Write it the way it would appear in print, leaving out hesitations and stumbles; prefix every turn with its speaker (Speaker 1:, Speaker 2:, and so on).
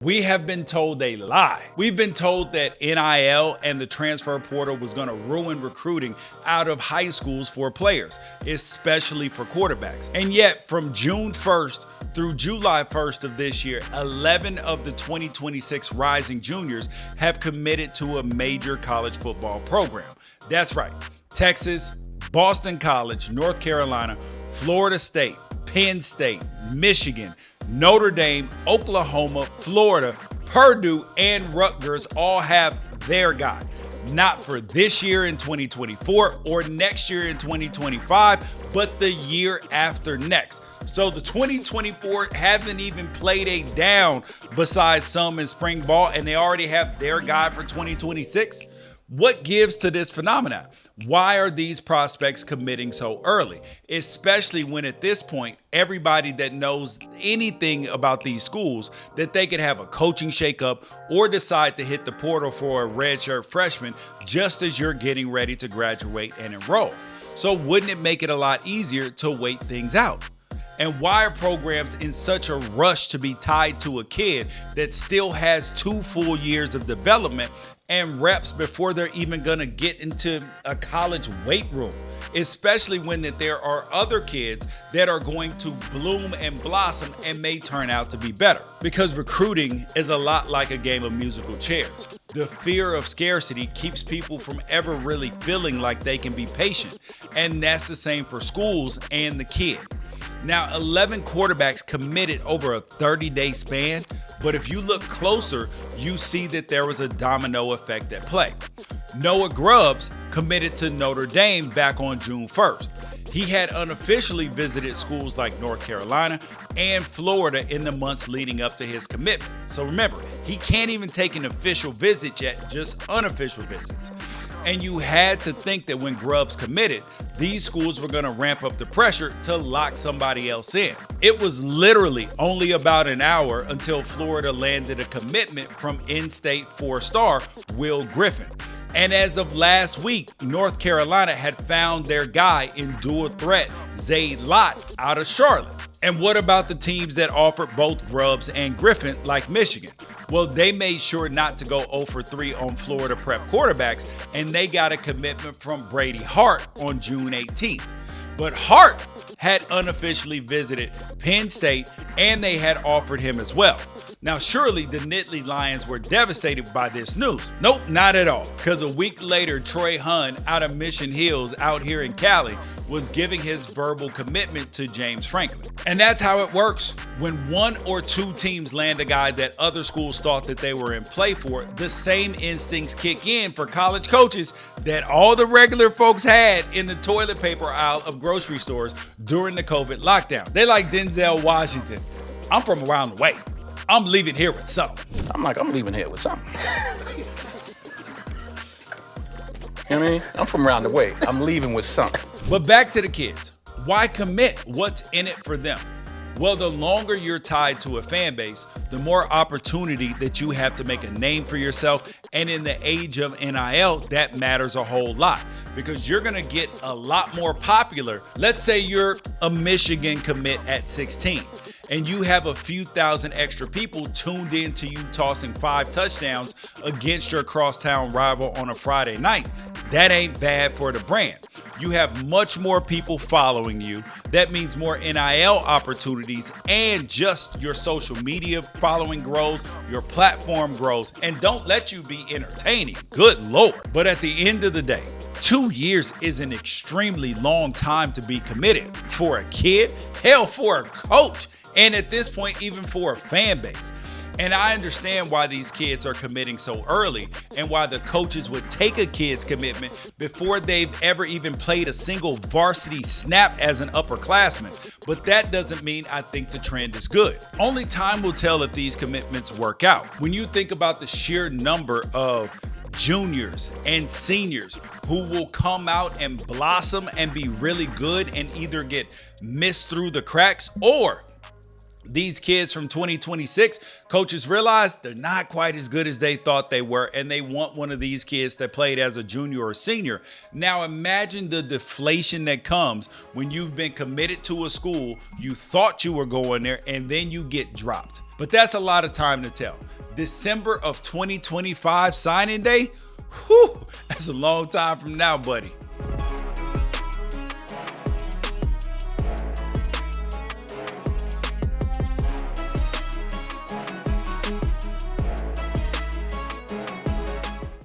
Speaker 1: We have been told a lie. We've been told that NIL and the transfer portal was going to ruin recruiting out of high schools for players, especially for quarterbacks. And yet, from June 1st through July 1st of this year, 11 of the 2026 rising juniors have committed to a major college football program. That's right, Texas, Boston College, North Carolina, Florida State, Penn State, Michigan, Notre Dame, Oklahoma, Florida, Purdue, and Rutgers all have their guy. Not for this year in 2024 or next year in 2025, but the year after next. So the 2024 haven't even played a down besides some in spring ball, and they already have their guy for 2026. What gives to this phenomenon? Why are these prospects committing so early? Especially when at this point, everybody that knows anything about these schools, that they could have a coaching shakeup or decide to hit the portal for a redshirt freshman just as you're getting ready to graduate and enroll. So wouldn't it make it a lot easier to wait things out? And why are programs in such a rush to be tied to a kid that still has 2 full years of development and reps before they're even gonna get into a college weight room? Especially when that there are other kids that are going to bloom and blossom and may turn out to be better. Because recruiting is a lot like a game of musical chairs. The fear of scarcity keeps people from ever really feeling like they can be patient. And that's the same for schools and the kid. Now, 11 quarterbacks committed over a 30-day span, but if you look closer, you see that there was a domino effect at play. Noah Grubbs committed to Notre Dame back on June 1st. He had unofficially visited schools like North Carolina and Florida in the months leading up to his commitment. So remember, he can't even take an official visit yet, just unofficial visits. And you had to think that when Grubbs committed, these schools were going to ramp up the pressure to lock somebody else in. It was literally only about an hour until Florida landed a commitment from in-state 4-star Will Griffin. And as of last week, North Carolina had found their guy in dual threat Zayd Lott out of Charlotte. And what about the teams that offered both Grubbs and Griffin, like Michigan? Well, they made sure not to go 0 for 3 on Florida prep quarterbacks, and they got a commitment from Brady Hart on June 18th. But Hart had unofficially visited Penn State, and they had offered him as well. Now, surely the Nittany Lions were devastated by this news. Nope, not at all. Because a week later, Troy Hunn out of Mission Hills out here in Cali was giving his verbal commitment to James Franklin. And that's how it works. When 1 or 2 teams land a guy that other schools thought that they were in play for, the same instincts kick in for college coaches that all the regular folks had in the toilet paper aisle of grocery stores during the COVID lockdown. They like Denzel Washington. I'm from around the way. I'm leaving here with something.
Speaker 2: I'm leaving here with something. You know what I mean? I'm from around the way. I'm leaving with something.
Speaker 1: But back to the kids. Why commit? What's in it for them? Well, the longer you're tied to a fan base, the more opportunity that you have to make a name for yourself. And in the age of NIL, that matters a whole lot because you're going to get a lot more popular. Let's say you're a Michigan commit at 16. And you have a few thousand extra people tuned in to you tossing 5 touchdowns against your crosstown rival on a Friday night. That ain't bad for the brand. You have much more people following you. That means more NIL opportunities, and just your social media following grows, your platform grows, and don't let you be entertaining. Good Lord. But at the end of the day, 2 years is an extremely long time to be committed for a kid, hell, for a coach. And at this point, even for a fan base. And I understand why these kids are committing so early and why the coaches would take a kid's commitment before they've ever even played a single varsity snap as an upperclassman. But that doesn't mean I think the trend is good. Only time will tell if these commitments work out. When you think about the sheer number of juniors and seniors who will come out and blossom and be really good and either get missed through the cracks, or These kids from 2026, coaches realize they're not quite as good as they thought they were, and they want one of these kids that played as a junior or senior. Now imagine the deflation that comes when you've been committed to a school, you thought you were going there, and then you get dropped. But that's a lot of time to tell. December of 2025 signing day, whew, that's a long time from now, buddy.